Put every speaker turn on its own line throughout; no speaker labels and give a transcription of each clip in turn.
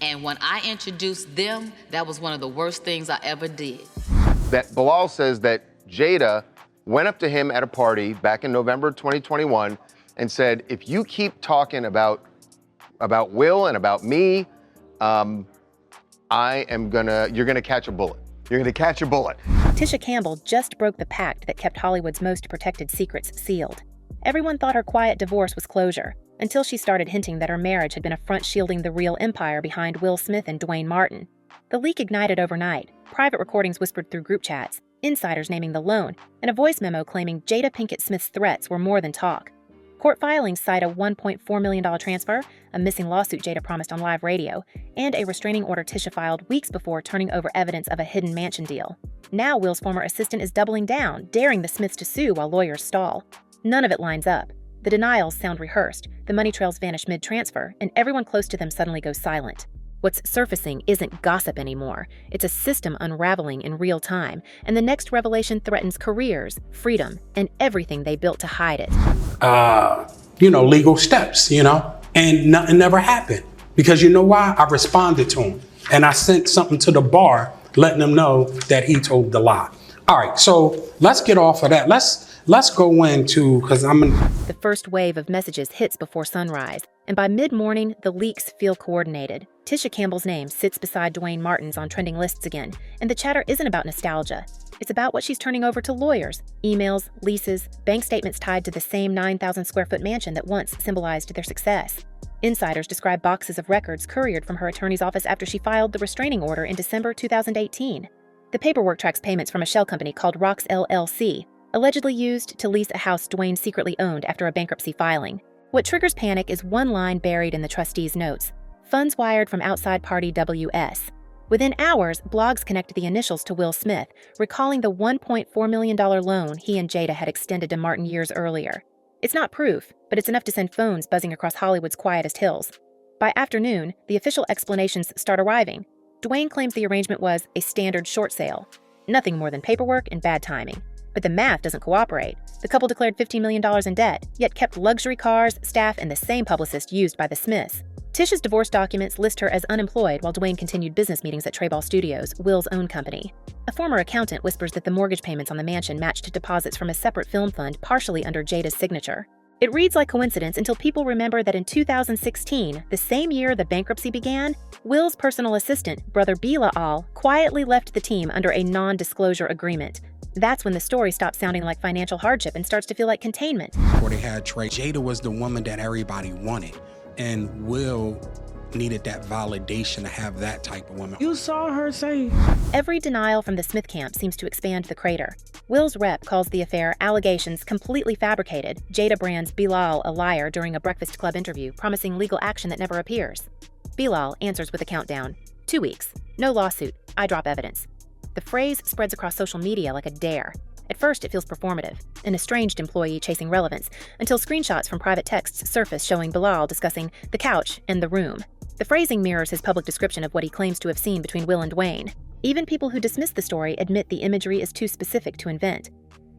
And when I introduced them, that was one of the worst things I ever did.
That Bilal says that Jada went up to him at a party back in November 2021 and said, if you keep talking about Will and about me, you're gonna catch a bullet. You're gonna catch a bullet.
Tisha Campbell just broke the pact that kept Hollywood's most protected secrets sealed. Everyone thought her quiet divorce was closure, until she started hinting that her marriage had been a front shielding the real empire behind Will Smith and Duane Martin. The leak ignited overnight, private recordings whispered through group chats, insiders naming the loan, and a voice memo claiming Jada Pinkett Smith's threats were more than talk. Court filings cite a $1.4 million transfer, a missing lawsuit Jada promised on live radio, and a restraining order Tisha filed weeks before turning over evidence of a hidden mansion deal. Now Will's former assistant is doubling down, daring the Smiths to sue while lawyers stall. None of it lines up. The denials sound rehearsed, the money trails vanish mid-transfer, and everyone close to them suddenly goes silent. What's surfacing isn't gossip anymore. It's a system unraveling in real time, and the next revelation threatens careers, freedom, and everything they built to hide it.
Legal steps, and nothing never happened. Because you know why? I responded to him, and I sent something to the bar letting them know that he told the lie. All right, so let's get off of that. Let's go into,
The first wave of messages hits before sunrise, and by mid-morning, the leaks feel coordinated. Tisha Campbell's name sits beside Duane Martin's on trending lists again, and the chatter isn't about nostalgia. It's about what she's turning over to lawyers, emails, leases, bank statements tied to the same 9,000 square foot mansion that once symbolized their success. Insiders describe boxes of records couriered from her attorney's office after she filed the restraining order in December 2018. The paperwork tracks payments from a shell company called Rox LLC, allegedly used to lease a house Duane secretly owned after a bankruptcy filing. What triggers panic is one line buried in the trustee's notes: funds wired from outside party WS. Within hours, blogs connect the initials to Will Smith, recalling the $1.4 million loan he and Jada had extended to Martin years earlier. It's not proof, but it's enough to send phones buzzing across Hollywood's quietest hills. By afternoon, the official explanations start arriving. Duane claims the arrangement was a standard short sale. Nothing more than paperwork and bad timing. But the math doesn't cooperate. The couple declared $15 million in debt, yet kept luxury cars, staff, and the same publicist used by the Smiths. Tisha's divorce documents list her as unemployed while Duane continued business meetings at Treyball Studios, Will's own company. A former accountant whispers that the mortgage payments on the mansion matched deposits from a separate film fund partially under Jada's signature. It reads like coincidence until people remember that in 2016, the same year the bankruptcy began, Will's personal assistant, brother Bilal, quietly left the team under a non-disclosure agreement. That's when the story stops sounding like financial hardship and starts to feel like containment.
Before they had Trey, Jada was the woman that everybody wanted. And Will needed that validation to have that type of woman.
You saw her say.
Every denial from the Smith camp seems to expand the crater. Will's rep calls the affair allegations completely fabricated. Jada brands Bilal a liar during a Breakfast Club interview, promising legal action that never appears. Bilal answers with a countdown. 2 weeks. No lawsuit. I drop evidence. The phrase spreads across social media like a dare. At first, it feels performative, an estranged employee chasing relevance, until screenshots from private texts surface showing Bilal discussing the couch and the room. The phrasing mirrors his public description of what he claims to have seen between Will and Duane. Even people who dismiss the story admit the imagery is too specific to invent.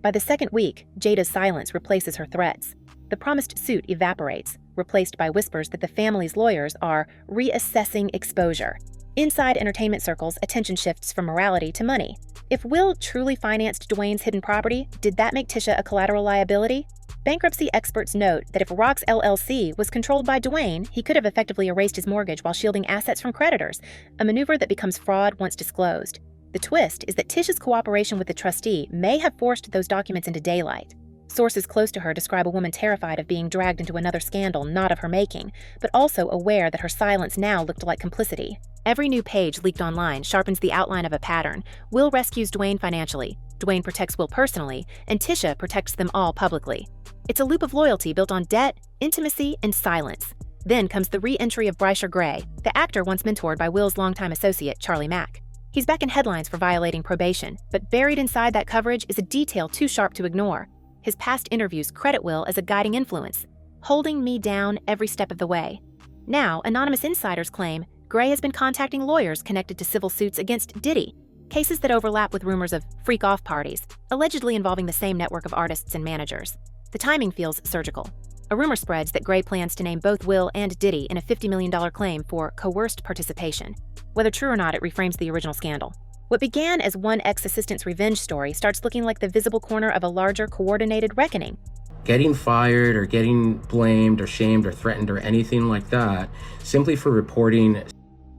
By the second week, Jada's silence replaces her threats. The promised suit evaporates, replaced by whispers that the family's lawyers are reassessing exposure. Inside entertainment circles, attention shifts from morality to money. If Will truly financed Duane's hidden property, did that make Tisha a collateral liability? Bankruptcy experts note that if Rox LLC was controlled by Duane, he could have effectively erased his mortgage while shielding assets from creditors, a maneuver that becomes fraud once disclosed. The twist is that Tisha's cooperation with the trustee may have forced those documents into daylight. Sources close to her describe a woman terrified of being dragged into another scandal not of her making, but also aware that her silence now looked like complicity. Every new page leaked online sharpens the outline of a pattern. Will rescues Duane financially, Duane protects Will personally, and Tisha protects them all publicly. It's a loop of loyalty built on debt, intimacy, and silence. Then comes the re-entry of Bryshar Gray, the actor once mentored by Will's longtime associate, Charlie Mack. He's back in headlines for violating probation, but buried inside that coverage is a detail too sharp to ignore. His past interviews credit Will as a guiding influence, holding me down every step of the way. Now, anonymous insiders claim Gray has been contacting lawyers connected to civil suits against Diddy, cases that overlap with rumors of freak-off parties, allegedly involving the same network of artists and managers. The timing feels surgical. A rumor spreads that Gray plans to name both Will and Diddy in a $50 million claim for coerced participation. Whether true or not, it reframes the original scandal. What began as one ex-assistant's revenge story starts looking like the visible corner of a larger, coordinated reckoning.
Getting fired or getting blamed or shamed or threatened or anything like that, simply for reporting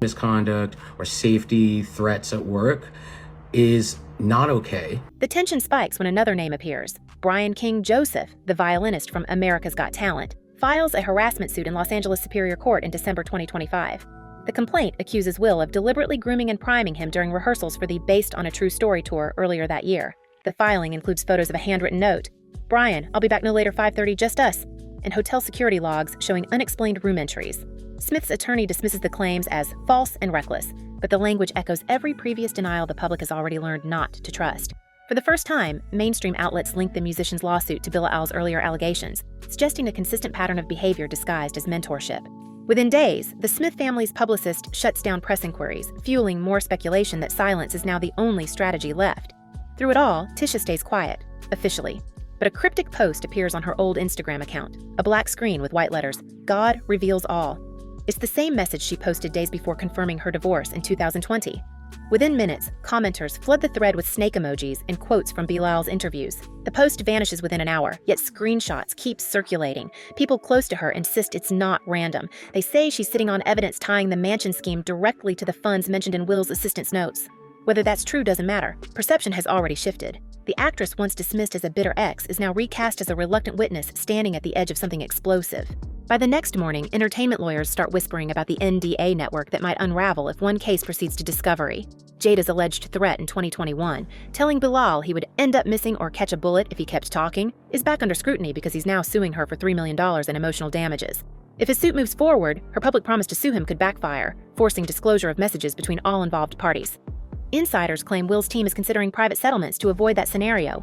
misconduct or safety threats at work, is not okay.
The tension spikes when another name appears. Brian King Joseph, the violinist from America's Got Talent, files a harassment suit in Los Angeles Superior Court in December 2025. The complaint accuses Will of deliberately grooming and priming him during rehearsals for the Based on a True Story tour earlier that year. The filing includes photos of a handwritten note. "Brian, I'll be back no later 5:30, just us," and hotel security logs showing unexplained room entries. Smith's attorney dismisses the claims as false and reckless, but the language echoes every previous denial the public has already learned not to trust. For the first time, mainstream outlets link the musician's lawsuit to Bilal's earlier allegations, suggesting a consistent pattern of behavior disguised as mentorship. Within days, the Smith family's publicist shuts down press inquiries, fueling more speculation that silence is now the only strategy left. Through it all, Tisha stays quiet, officially. But a cryptic post appears on her old Instagram account, a black screen with white letters, "God reveals all." It's the same message she posted days before confirming her divorce in 2020. Within minutes, commenters flood the thread with snake emojis and quotes from Bilal's interviews. The post vanishes within an hour, yet screenshots keep circulating. People close to her insist it's not random. They say she's sitting on evidence tying the mansion scheme directly to the funds mentioned in Will's assistant's notes. Whether that's true doesn't matter. Perception has already shifted. The actress once dismissed as a bitter ex is now recast as a reluctant witness standing at the edge of something explosive. By the next morning, entertainment lawyers start whispering about the NDA network that might unravel if one case proceeds to discovery. Jada's alleged threat in 2021, telling Bilal he would end up missing or catch a bullet if he kept talking, is back under scrutiny because he's now suing her for $3 million in emotional damages. If his suit moves forward, her public promise to sue him could backfire, forcing disclosure of messages between all involved parties. Insiders claim Will's team is considering private settlements to avoid that scenario.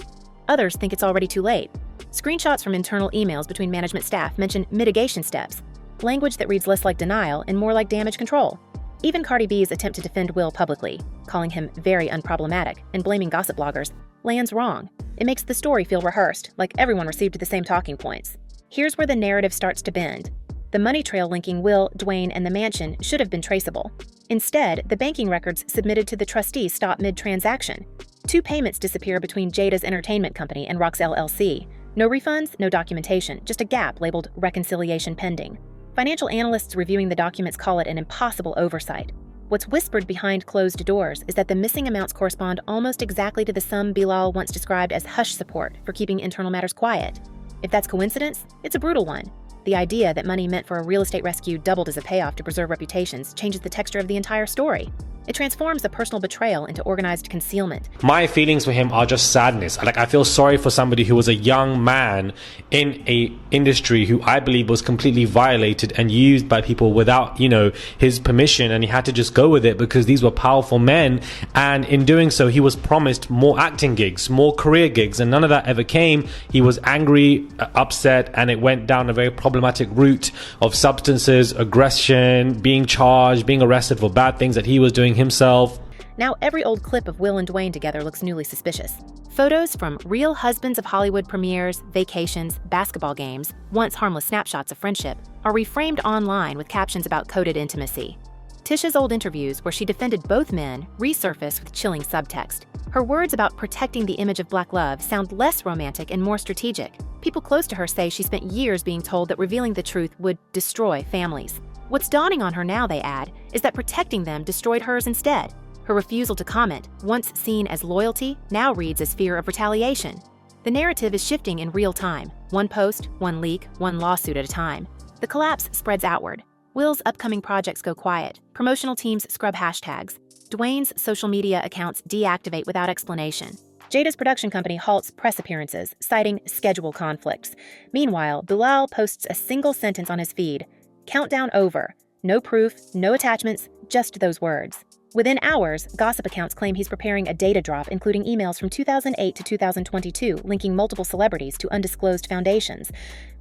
Others think it's already too late. Screenshots from internal emails between management staff mention mitigation steps, language that reads less like denial and more like damage control. Even Cardi B's attempt to defend Will publicly, calling him very unproblematic and blaming gossip bloggers, lands wrong. It makes the story feel rehearsed, like everyone received the same talking points. Here's where the narrative starts to bend. The money trail linking Will, Duane, and the mansion should have been traceable. Instead, the banking records submitted to the trustee stop mid-transaction. 2 payments disappear between Jada's entertainment company and Rock's LLC. No refunds, no documentation, just a gap labeled reconciliation pending. Financial analysts reviewing the documents call it an impossible oversight. What's whispered behind closed doors is that the missing amounts correspond almost exactly to the sum Bilal once described as hush support for keeping internal matters quiet. If that's coincidence, it's a brutal one. The idea that money meant for a real estate rescue doubled as a payoff to preserve reputations changes the texture of the entire story. It transforms a personal betrayal into organized concealment.
My feelings for him are just sadness. I feel sorry for somebody who was a young man in a industry who I believe was completely violated and used by people without, his permission, and he had to just go with it because these were powerful men, and in doing so he was promised more acting gigs, more career gigs, and none of that ever came. He was angry, upset, and it went down a very problematic route of substances, aggression, being charged, being arrested for bad things that he was doing himself.
Now every old clip of Will and Duane together looks newly suspicious. Photos from Real Husbands of Hollywood premieres, vacations, basketball games, once harmless snapshots of friendship, are reframed online with captions about coded intimacy. Tisha's old interviews, where she defended both men, resurface with chilling subtext. Her words about protecting the image of black love sound less romantic and more strategic. People close to her say she spent years being told that revealing the truth would destroy families. What's dawning on her now, they add, is that protecting them destroyed hers instead. Her refusal to comment, once seen as loyalty, now reads as fear of retaliation. The narrative is shifting in real time, one post, one leak, one lawsuit at a time. The collapse spreads outward. Will's upcoming projects go quiet. Promotional teams scrub hashtags. Duane's social media accounts deactivate without explanation. Jada's production company halts press appearances, citing schedule conflicts. Meanwhile, Bilal posts a single sentence on his feed. Countdown over. No proof, no attachments, just those words. Within hours, gossip accounts claim he's preparing a data drop including emails from 2008 to 2022 linking multiple celebrities to undisclosed foundations.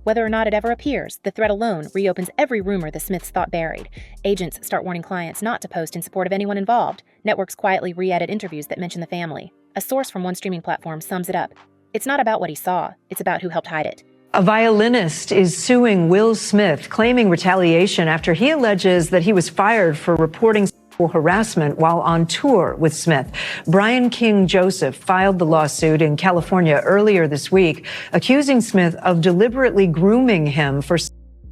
Whether or not it ever appears, the threat alone reopens every rumor the Smiths thought buried. Agents start warning clients not to post in support of anyone involved. Networks quietly re-edit interviews that mention the family. A source from one streaming platform sums it up. It's not about what he saw, it's about who helped hide it.
A violinist is suing Will Smith, claiming retaliation after he alleges that he was fired for reporting sexual harassment while on tour with Smith. Brian King Joseph filed the lawsuit in California earlier this week, accusing Smith of deliberately grooming him for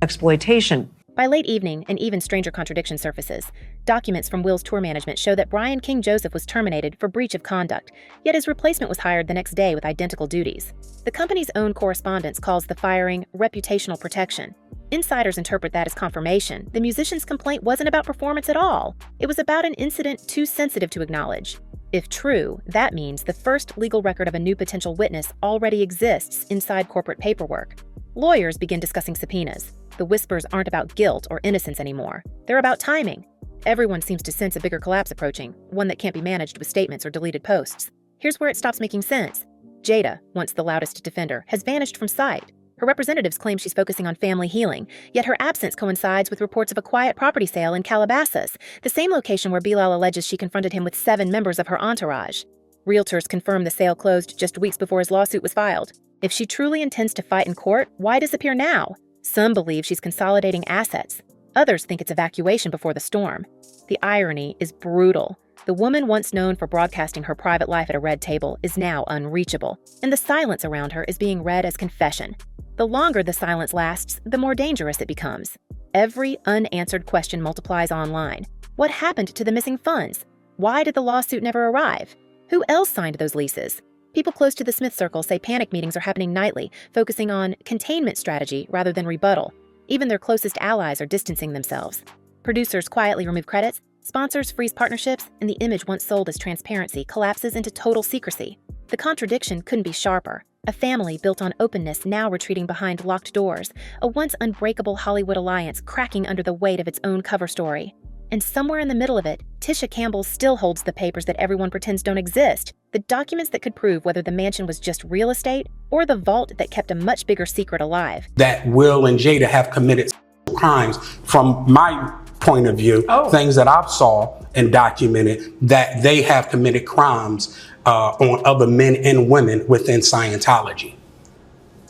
exploitation.
By late evening, an even stranger contradiction surfaces. Documents from Will's tour management show that Brian King Joseph was terminated for breach of conduct, yet his replacement was hired the next day with identical duties. The company's own correspondence calls the firing reputational protection. Insiders interpret that as confirmation the musician's complaint wasn't about performance at all. It was about an incident too sensitive to acknowledge. If true, that means the first legal record of a new potential witness already exists inside corporate paperwork. Lawyers begin discussing subpoenas. The whispers aren't about guilt or innocence anymore. They're about timing. Everyone seems to sense a bigger collapse approaching, one that can't be managed with statements or deleted posts. Here's where it stops making sense. Jada, once the loudest defender, has vanished from sight. Her representatives claim she's focusing on family healing, yet her absence coincides with reports of a quiet property sale in Calabasas, the same location where Bilal alleges she confronted him with 7 members of her entourage. Realtors confirm the sale closed just weeks before his lawsuit was filed. If she truly intends to fight in court, why disappear now? Some believe she's consolidating assets. Others think it's evacuation before the storm. The irony is brutal. The woman once known for broadcasting her private life at a red table is now unreachable, and the silence around her is being read as confession. The longer the silence lasts, the more dangerous it becomes. Every unanswered question multiplies online. What happened to the missing funds? Why did the lawsuit never arrive? Who else signed those leases? People close to the Smith circle say panic meetings are happening nightly, focusing on containment strategy rather than rebuttal. Even their closest allies are distancing themselves. Producers quietly remove credits, sponsors freeze partnerships, and the image once sold as transparency collapses into total secrecy. The contradiction couldn't be sharper. A family built on openness now retreating behind locked doors, a once unbreakable Hollywood alliance cracking under the weight of its own cover story. And somewhere in the middle of it, Tisha Campbell still holds the papers that everyone pretends don't exist, the documents that could prove whether the mansion was just real estate or the vault that kept a much bigger secret alive.
That Will and Jada have committed crimes from my point of view, things that I've saw and documented, that they have committed crimes on other men and women within Scientology.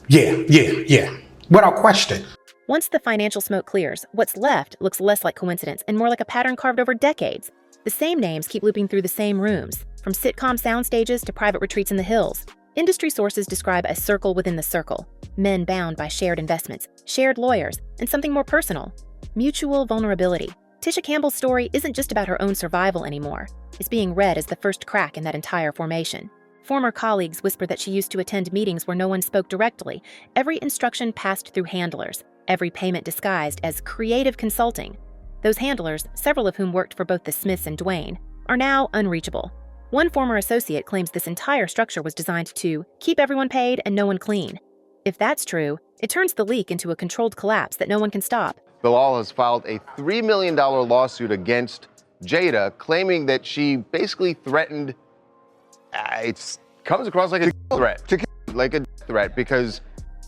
Yeah. Without question.
Once the financial smoke clears, what's left looks less like coincidence and more like a pattern carved over decades. The same names keep looping through the same rooms, from sitcom sound stages to private retreats in the hills. Industry sources describe a circle within the circle, men bound by shared investments, shared lawyers, and something more personal, mutual vulnerability. Tisha Campbell's story isn't just about her own survival anymore. It's being read as the first crack in that entire formation. Former colleagues whisper that she used to attend meetings where no one spoke directly. Every instruction passed through handlers, every payment disguised as creative consulting. Those handlers, several of whom worked for both the Smiths and Duane, are now unreachable. One former associate claims this entire structure was designed to keep everyone paid and no one clean. If that's true, it turns the leak into a controlled collapse that no one can stop.
Bilal has filed a $3 million lawsuit against Jada, claiming that she basically threatened, it comes across like a threat, because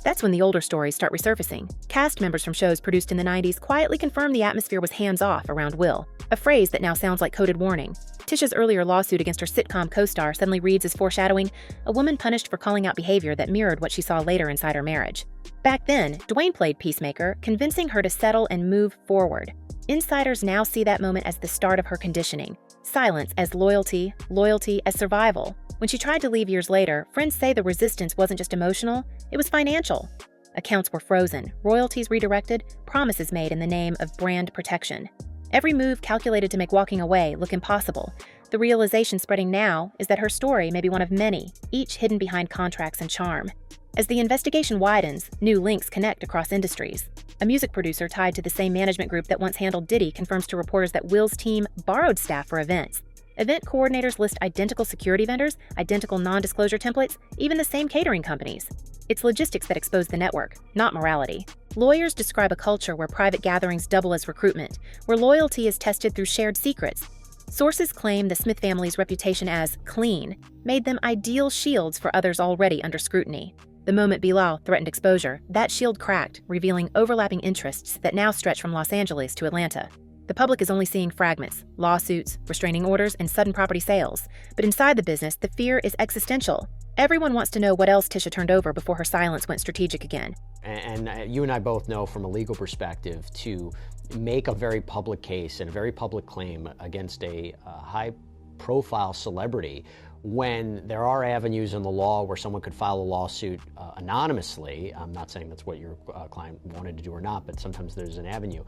That's when the older stories start resurfacing. Cast members from shows produced in the 90s quietly confirmed the atmosphere was hands-off around Will, a phrase that now sounds like coded warning. Tisha's earlier lawsuit against her sitcom co-star suddenly reads as foreshadowing a woman punished for calling out behavior that mirrored what she saw later inside her marriage. Back then, Duane played peacemaker, convincing her to settle and move forward. Insiders now see that moment as the start of her conditioning. Silence as loyalty, loyalty as survival. When she tried to leave years later, friends say the resistance wasn't just emotional, it was financial. Accounts were frozen, royalties redirected, promises made in the name of brand protection. Every move calculated to make walking away look impossible. The realization spreading now is that her story may be one of many, each hidden behind contracts and charm. As the investigation widens, new links connect across industries. A music producer tied to the same management group that once handled Diddy confirms to reporters that Will's team borrowed staff for events. Event coordinators list identical security vendors, identical non-disclosure templates, even the same catering companies. It's logistics that expose the network, not morality. Lawyers describe a culture where private gatherings double as recruitment, where loyalty is tested through shared secrets. Sources claim the Smith family's reputation as clean made them ideal shields for others already under scrutiny. The moment Bilal threatened exposure, that shield cracked, revealing overlapping interests that now stretch from Los Angeles to Atlanta. The public is only seeing fragments, lawsuits, restraining orders, and sudden property sales. But inside the business, the fear is existential. Everyone wants to know what else Tisha turned over before her silence went strategic again.
And you and I both know from a legal perspective, to make a very public case and a very public claim against a high-profile celebrity, when there are avenues in the law where someone could file a lawsuit anonymously. I'm not saying that's what your client wanted to do or not, but sometimes there's an avenue.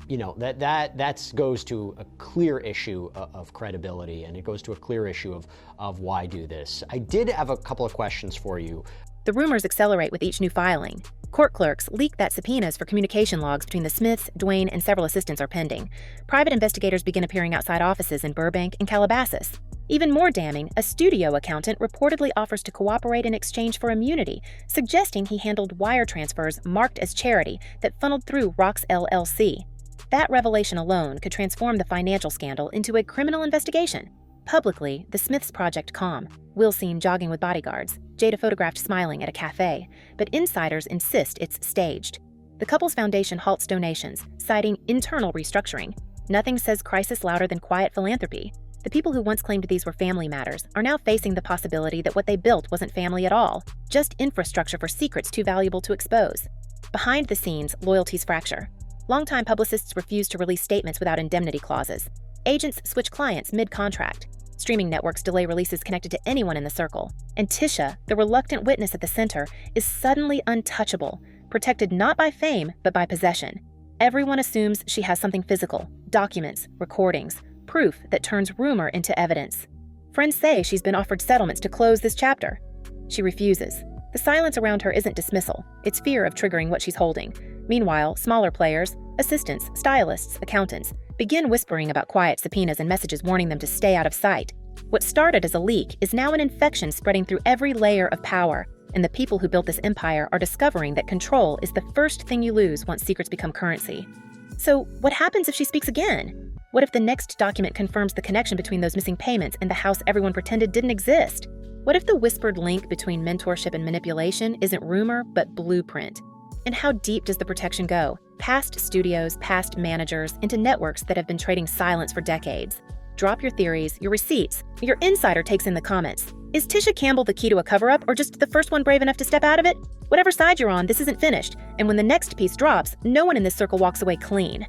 You know, that goes to a clear issue of credibility, and it goes to a clear issue of why do this. I did have a couple of questions for you.
The rumors accelerate with each new filing. Court clerks leak that subpoenas for communication logs between the Smiths, Duane, and several assistants are pending. Private investigators begin appearing outside offices in Burbank and Calabasas. Even more damning, a studio accountant reportedly offers to cooperate in exchange for immunity, suggesting he handled wire transfers marked as charity that funneled through Rox LLC. That revelation alone could transform the financial scandal into a criminal investigation. Publicly, the Smiths project calm. Will seen jogging with bodyguards. Jada photographed smiling at a cafe, but insiders insist it's staged. The couple's foundation halts donations, citing internal restructuring. Nothing says crisis louder than quiet philanthropy. The people who once claimed these were family matters are now facing the possibility that what they built wasn't family at all, just infrastructure for secrets too valuable to expose. Behind the scenes, loyalties fracture. Longtime publicists refuse to release statements without indemnity clauses. Agents switch clients mid-contract. Streaming networks delay releases connected to anyone in the circle. And Tisha, the reluctant witness at the center, is suddenly untouchable, protected not by fame, but by possession. Everyone assumes she has something physical, documents, recordings, proof that turns rumor into evidence. Friends say she's been offered settlements to close this chapter. She refuses. The silence around her isn't dismissal, it's fear of triggering what she's holding. Meanwhile, smaller players, assistants, stylists, accountants, begin whispering about quiet subpoenas and messages warning them to stay out of sight. What started as a leak is now an infection spreading through every layer of power, and the people who built this empire are discovering that control is the first thing you lose once secrets become currency. So, what happens if she speaks again? What if the next document confirms the connection between those missing payments and the house everyone pretended didn't exist? What if the whispered link between mentorship and manipulation isn't rumor, but blueprint? And how deep does the protection go? Past studios, past managers, into networks that have been trading silence for decades. Drop your theories, your receipts. Your insider takes in the comments. Is Tisha Campbell the key to a cover-up, or just the first one brave enough to step out of it? Whatever side you're on, this isn't finished. And when the next piece drops, no one in this circle walks away clean.